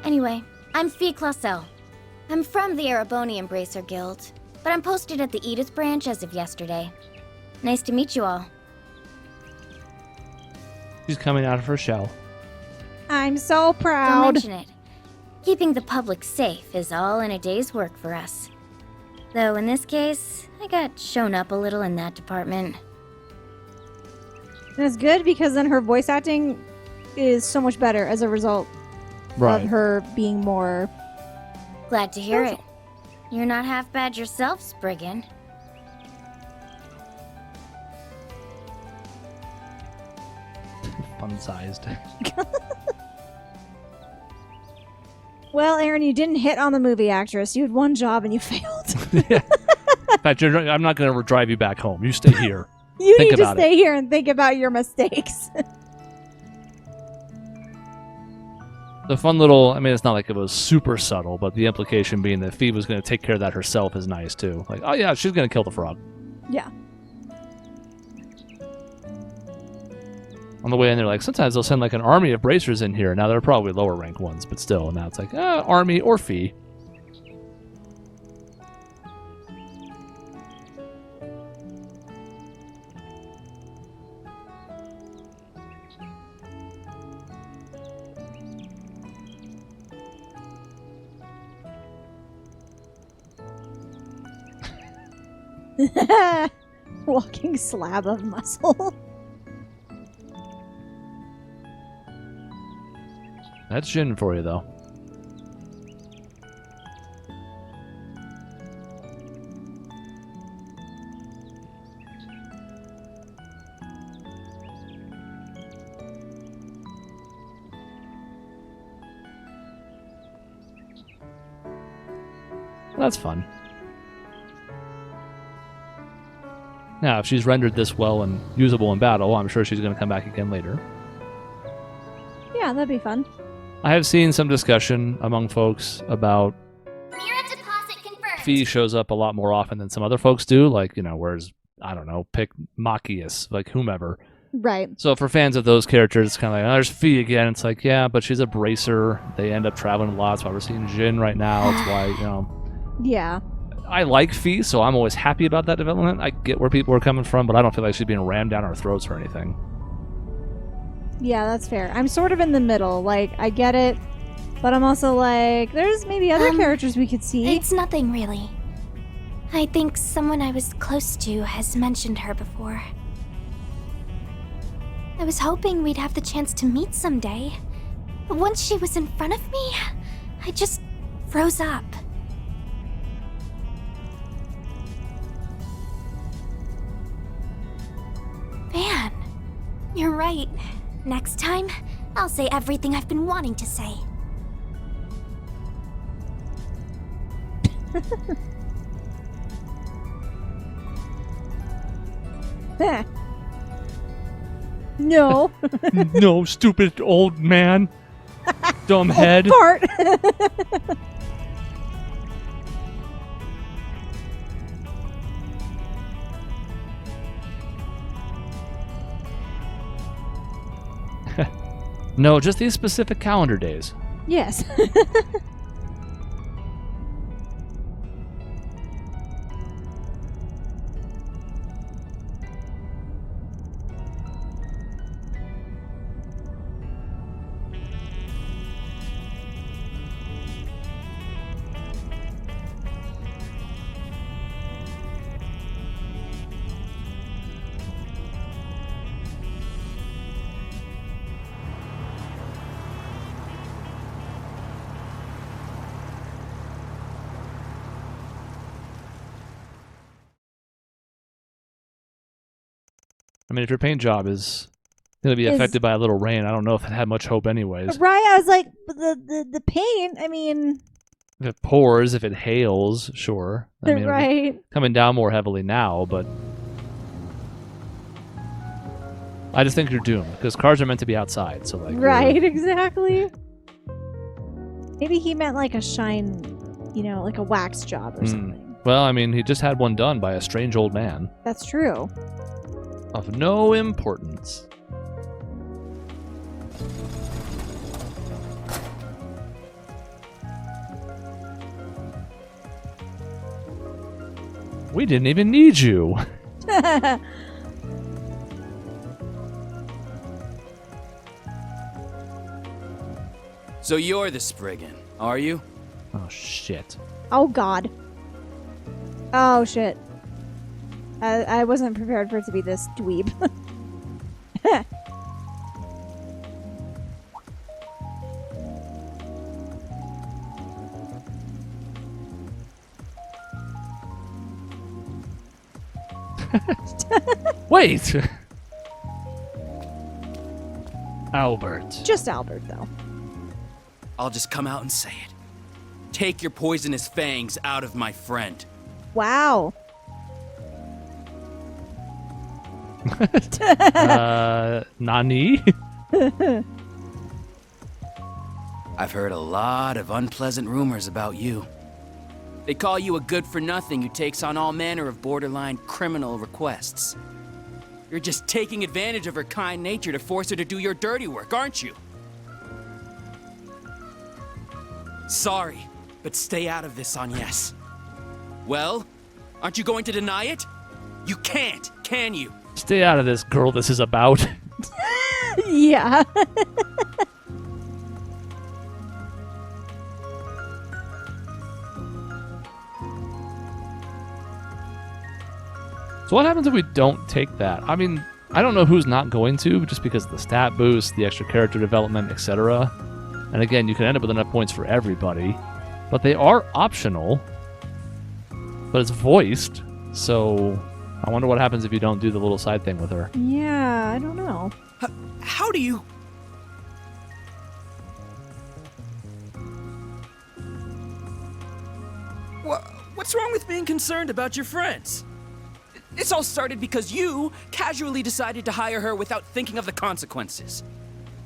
Anyway, I'm Fee Clausel. I'm from the Ereboni Embracer Guild, but I'm posted at the Edith branch as of yesterday. Nice to meet you all. She's coming out of her shell. I'm so Don't proud. mention it. Keeping the public safe is all in a day's work for us. Though in this case, I got shown up a little in that department. And it's good because then her voice acting is so much better as a result of her being more... Glad to hear it. You're not half bad yourself, Spriggan. Fun-sized. Well, Aaron, you didn't hit on the movie actress. You had one job and you failed. Yeah. In fact, I'm not going to drive you back home. You stay here. You Think need to about stay here and think about your mistakes. The fun little, I mean, it's not like it was super subtle, but the implication being that Fee was going to take care of that herself is nice, too. Like, oh yeah, she's going to kill the frog. Yeah. On the way in, they're like, sometimes they'll send like an army of bracers in here. Now they're probably lower rank ones, but still. And now it's like, army or Fee. Walking slab of muscle. That's Jin for you, though. That's fun. Now, if she's rendered this well and usable in battle, I'm sure she's going to come back again later. Yeah, that'd be fun. I have seen some discussion among folks about Mira deposit confirmed. Fee shows up a lot more often than some other folks do, like, you know, whereas, I don't know, pick Machias, like whomever. Right. So for fans of those characters, it's kind of like, oh, there's Fee again. It's like, yeah, but she's a bracer. They end up traveling a lot. That's why we're seeing Jin right now. It's why, you know. Yeah. I like Fee, so I'm always happy about that development. I get where people are coming from, but I don't feel like she's being rammed down our throats or anything. Yeah, that's fair. I'm sort of in the middle. Like, I get it, but I'm also like, there's maybe other characters we could see. It's nothing really. I think someone I was close to has mentioned her before. I was hoping we'd have the chance to meet someday. But once she was in front of me, I just froze up. Man, you're right. Next time, I'll say everything I've been wanting to say. No. No, stupid old man. Dumb head. Part. No, just these specific calendar days. Yes. I mean, if your paint job is going to be affected by a little rain, I don't know if it had much hope anyways. Right? I was like, the paint, I mean... If it pours, if it hails, sure. I mean, right. coming down more heavily now, but I just think you're doomed because cars are meant to be outside. So like, Right, exactly. Maybe he meant like a shine, you know, like a wax job or something. Well, I mean, he just had one done by a strange old man. That's true. Of no importance. We didn't even need you. So you're the Spriggan, are you? Oh, shit. Oh, God. Oh, shit. I wasn't prepared for it to be this dweeb. Wait! Albert. Just Albert, though. I'll just come out and say it. Take your poisonous fangs out of my friend. Wow. Nani? I've heard a lot of unpleasant rumors about you. They call you a good-for-nothing who takes on all manner of borderline criminal requests. You're just taking advantage of her kind nature to force her to do your dirty work, aren't you? Sorry, but stay out of this, Agnes. Well, aren't you going to deny it? You can't, can you? Stay out of this, girl. This is about. Yeah. So what happens if we don't take that? I mean, I don't know who's not going to, just because of the stat boost, the extra character development, etc. And again, you can end up with enough points for everybody. But they are optional. But it's voiced, so I wonder what happens if you don't do the little side thing with her. Yeah, I don't know. How do you... What's wrong with being concerned about your friends? This all started because you casually decided to hire her without thinking of the consequences.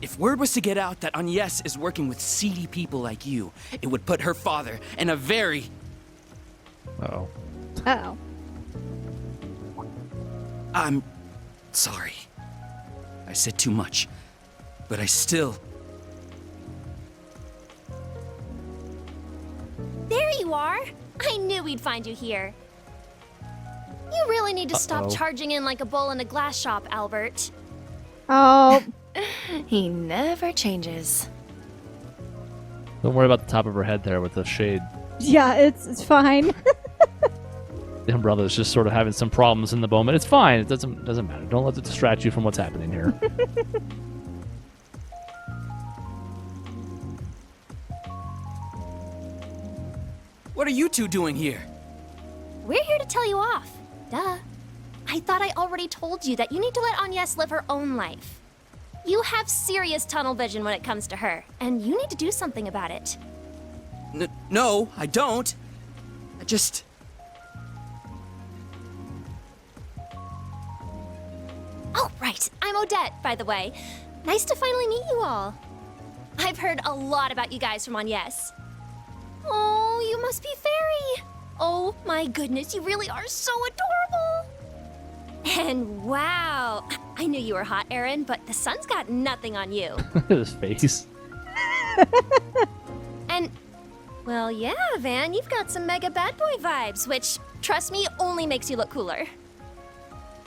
If word was to get out that Agnes is working with seedy people like you, it would put her father in a very... Uh-oh. Uh-oh. I'm sorry. I said too much, but I still... There you are! I knew we'd find you here. You really need to stop Uh-oh. charging in like a bull in a glass shop, Albert. Oh, He never changes. Don't worry about the top of her head there with the shade. yeah, it's fine. The umbrella's just sort of having some problems in the moment. It's fine. It doesn't matter. Don't let it distract you from what's happening here. What are you two doing here? We're here to tell you off. Duh. I thought I already told you that you need to let Agnes live her own life. You have serious tunnel vision when it comes to her, and you need to do something about it. No, I don't. I just... Oh, right. I'm Odette, by the way. Nice to finally meet you all. I've heard a lot about you guys from Agnes. Oh, you must be Fairy. Oh my goodness, you really are so adorable. And wow, I knew you were hot, Aaron, but the sun's got nothing on you. His face. And, well, yeah, Van, you've got some mega bad boy vibes, which, trust me, only makes you look cooler.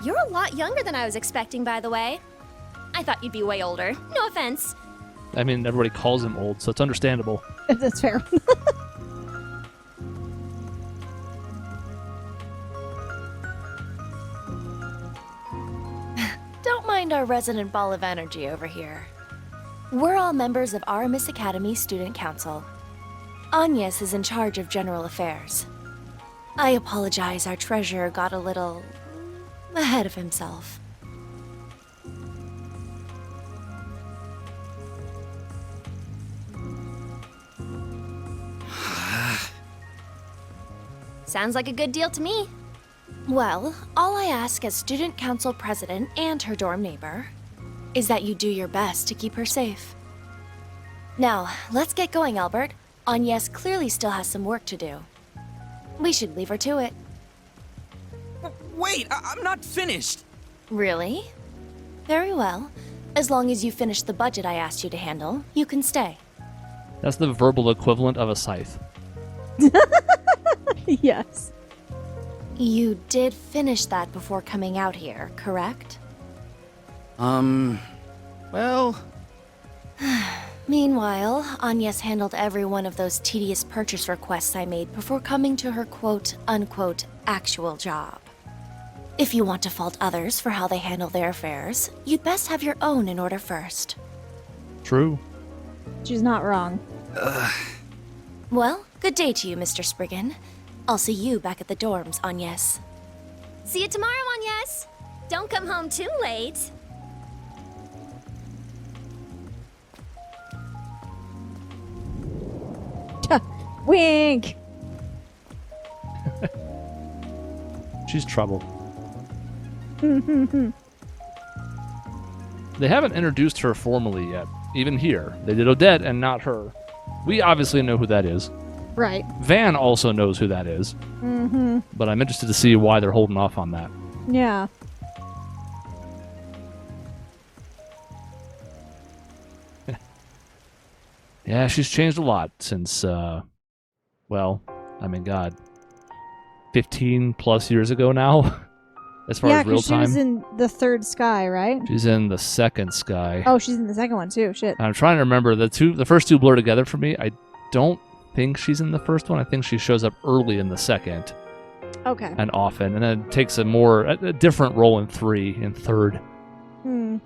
You're a lot younger than I was expecting, by the way. I thought you'd be way older. No offense. I mean, everybody calls him old, so it's understandable. That's fair. Don't mind our resident ball of energy over here. We're all members of our Miss Academy Student Council. Agnes is in charge of general affairs. I apologize, our treasurer got a little ahead of himself. Sounds like a good deal to me. Well, all I ask as student council president and her dorm neighbor is that you do your best to keep her safe. Now, let's get going, Albert. Agnes clearly still has some work to do. We should leave her to it. Wait, I'm not finished. Really? Very well. As long as you finish the budget I asked you to handle, you can stay. That's the verbal equivalent of a scythe. Yes. You did finish that before coming out here, correct? Well, Meanwhile, Agnes handled every one of those tedious purchase requests I made before coming to her quote-unquote actual job. If you want to fault others for how they handle their affairs, you'd best have your own in order first. True. She's not wrong. Well, good day to you, Mr. Spriggan. I'll see you back at the dorms, Agnes. See you tomorrow, Agnes. Don't come home too late. Wink! She's trouble. They haven't introduced her formally yet, even here. They did Odette and not her. We obviously know who that is. Right. Van also knows who that is. Mm-hmm. But I'm interested to see why they're holding off on that. Yeah. Yeah, she's changed a lot since, well, I mean, God, 15 plus years ago now, as far Yeah, as real because she time. was in the third sky, right? She's in the second sky. Oh, she's in the second one too. Shit. I'm trying to remember the first two blur together for me. I don't think she's in the first one. I think she shows up early in the second Okay. and often, and then takes a different role in third. Hmm.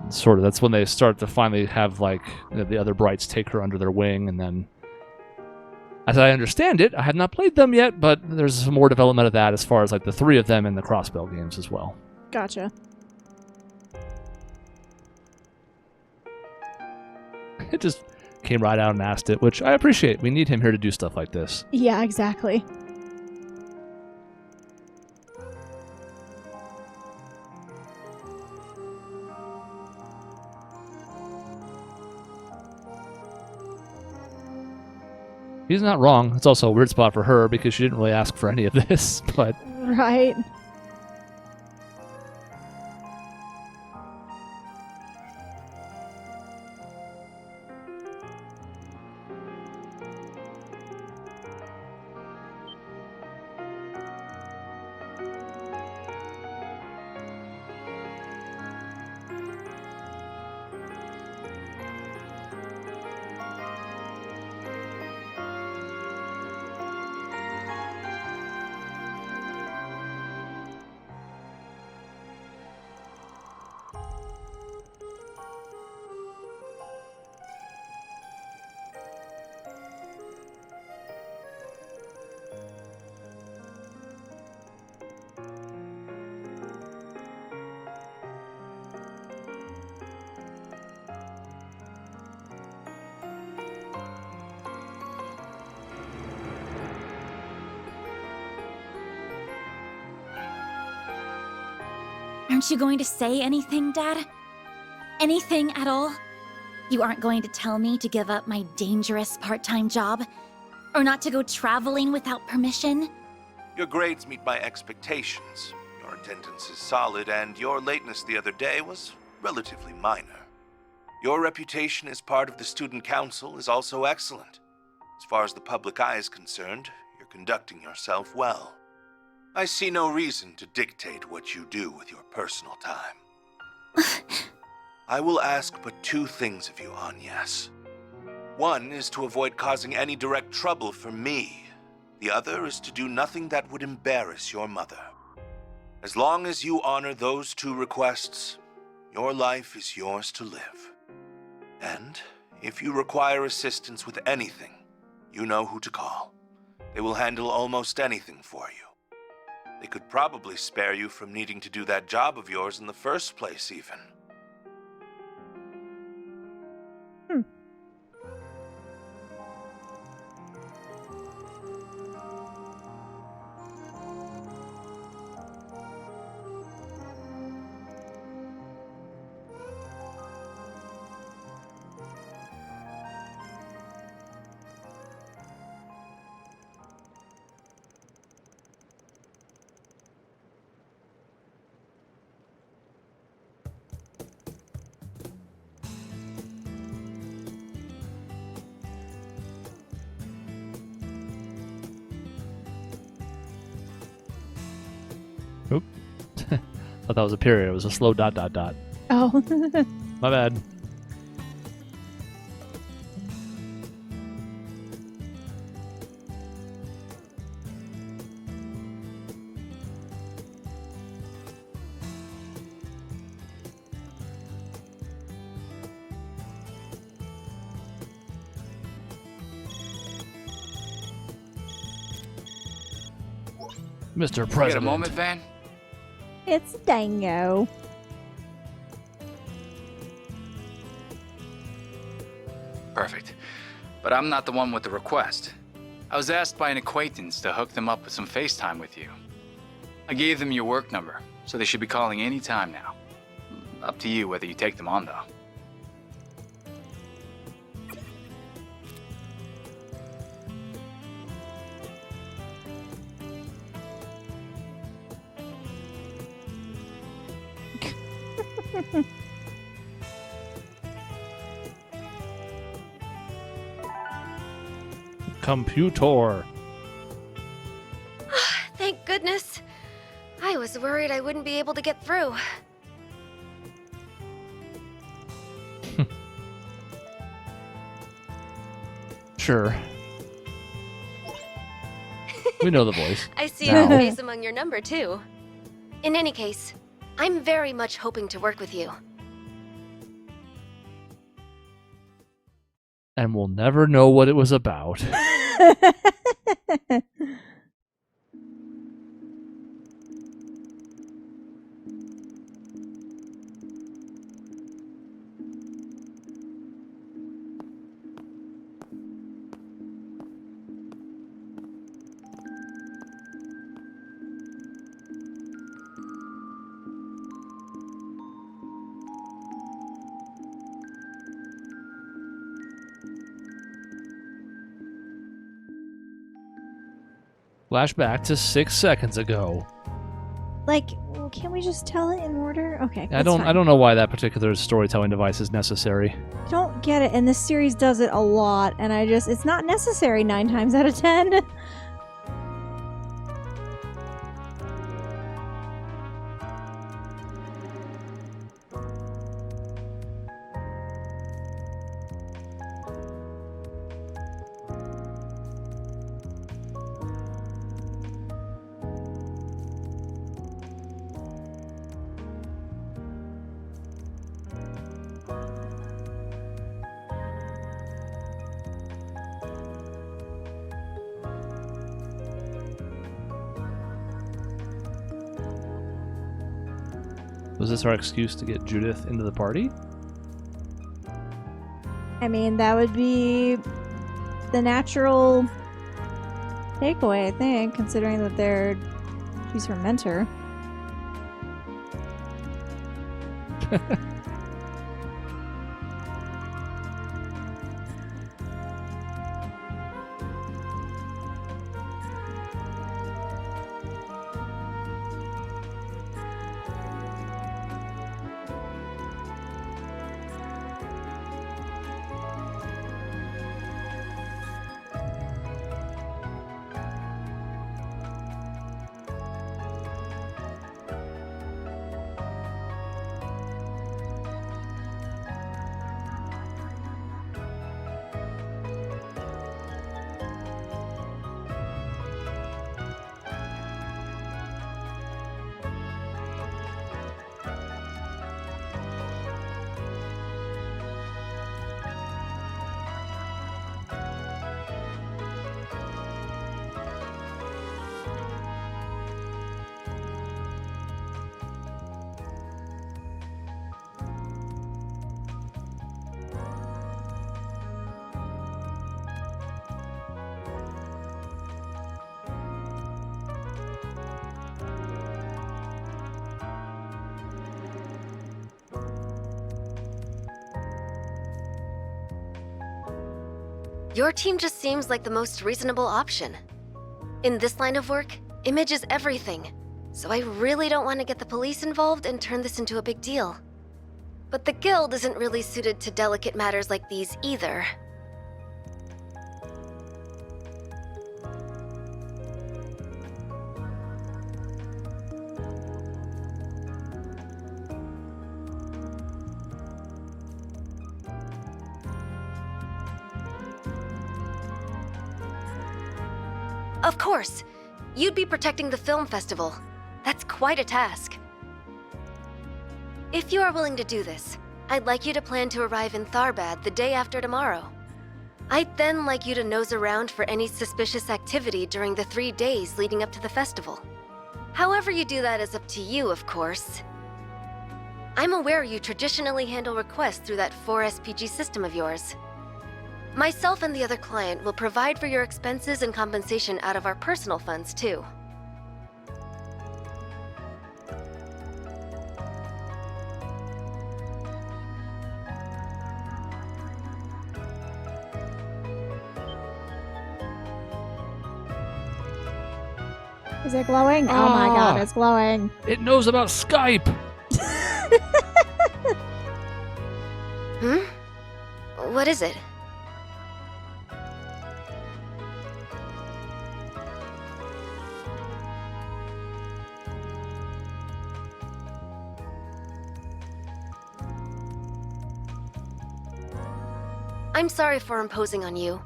Sort of. That's when they start to finally have the other Brights take her under their wing, and then, as I understand it, I have not played them yet, but there's some more development of that as far as the three of them in the Crossbell games as well. Gotcha. It just came right out and asked it, which I appreciate. We need him here to do stuff like this. Yeah, exactly. He's not wrong. It's also a weird spot for her because she didn't really ask for any of this, but Right. Aren't you going to say anything, Dad? Anything at all? You aren't going to tell me to give up my dangerous part-time job? Or not to go traveling without permission? Your grades meet my expectations. Your attendance is solid, and your lateness the other day was relatively minor. Your reputation as part of the student council is also excellent. As far as the public eye is concerned, you're conducting yourself well. I see no reason to dictate what you do with your personal time. I will ask but two things of you, Agnes. One is to avoid causing any direct trouble for me. The other is to do nothing that would embarrass your mother. As long as you honor those two requests, your life is yours to live. And if you require assistance with anything, you know who to call. They will handle almost anything for you. They could probably spare you from needing to do that job of yours in the first place, even. Oop. Thought that was a period. It was a slow dot dot dot. Oh. My bad. Mr. President. Get a moment, Van? It's Dango. Perfect. But I'm not the one with the request. I was asked by an acquaintance to hook them up with some FaceTime with you. I gave them your work number, so they should be calling any time now. Up to you whether you take them on, though. Computer. Thank goodness. I was worried I wouldn't be able to get through. Sure. We know the voice. I see Now. your face among your number, too. In any case, I'm very much hoping to work with you. And we'll never know what it was about. Flashback to 6 seconds ago. Like, well, can't we just tell it in order? Okay. I don't know why that particular storytelling device is necessary. I don't get it, and this series does it a lot, and it's not necessary 9 times out of 10. Was this our excuse to get Judith into the party? I mean, that would be the natural takeaway, I think, considering that she's her mentor. Your team just seems like the most reasonable option. In this line of work, image is everything, so I really don't want to get the police involved and turn this into a big deal. But the guild isn't really suited to delicate matters like these either. Of course. You'd be protecting the film festival. That's quite a task. If you are willing to do this, I'd like you to plan to arrive in Tharbad the day after tomorrow. I'd then like you to nose around for any suspicious activity during the 3 days leading up to the festival. However you do that is up to you, of course. I'm aware you traditionally handle requests through that 4SPG system of yours. Myself and the other client will provide for your expenses and compensation out of our personal funds, too. Is it glowing? Oh my god, it's glowing. It knows about Skype. What is it? I'm sorry for imposing on you.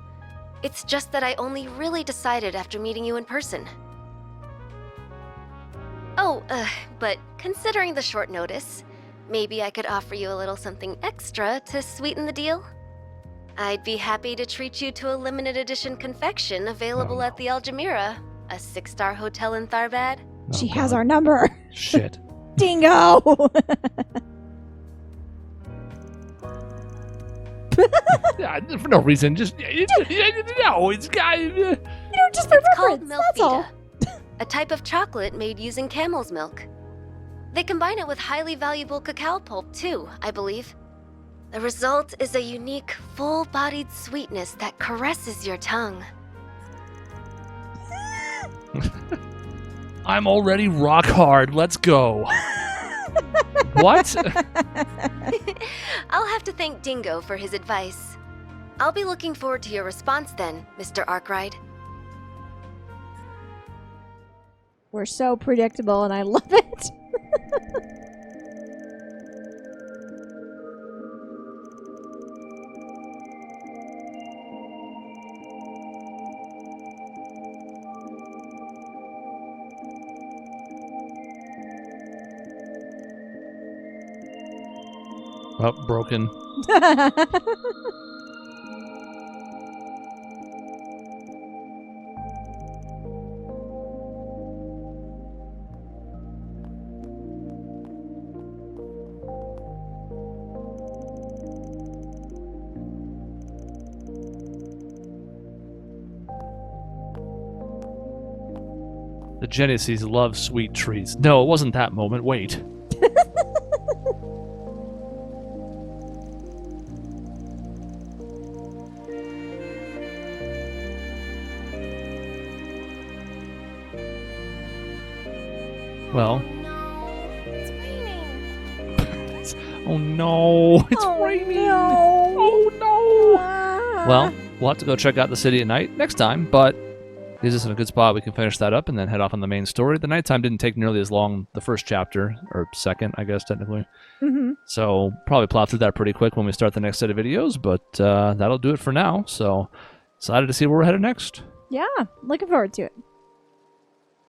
It's just that I only really decided after meeting you in person. Oh, but considering the short notice, maybe I could offer you a little something extra to sweeten the deal? I'd be happy to treat you to a limited edition confection available at the Altamira, a 6-star hotel in Tharbad. She has our number. Shit. Dingo! Yeah, for no reason. Just no, it's got. Just for It's called reference, that's all. Milfita, a type of chocolate made using camel's milk. They combine it with highly valuable cacao pulp too, I believe. The result is a unique, full-bodied sweetness that caresses your tongue. I'm already rock hard. Let's go. What? I'll have to thank Dingo for his advice. I'll be looking forward to your response then, Mr. Arkwright. We're so predictable and I love it. Oh, broken. The Genesees love sweet trees. No, it wasn't that moment. Wait. Well. It's raining. Oh no, it's raining. No. Oh no. Ah. Well, we'll have to go check out the city at night next time, but leaves us in a good spot. We can finish that up and then head off on the main story. The nighttime didn't take nearly as long the first chapter, or second, I guess, technically. Mm-hmm. So probably plow through that pretty quick when we start the next set of videos, but that'll do it for now. So excited to see where we're headed next. Yeah, looking forward to it.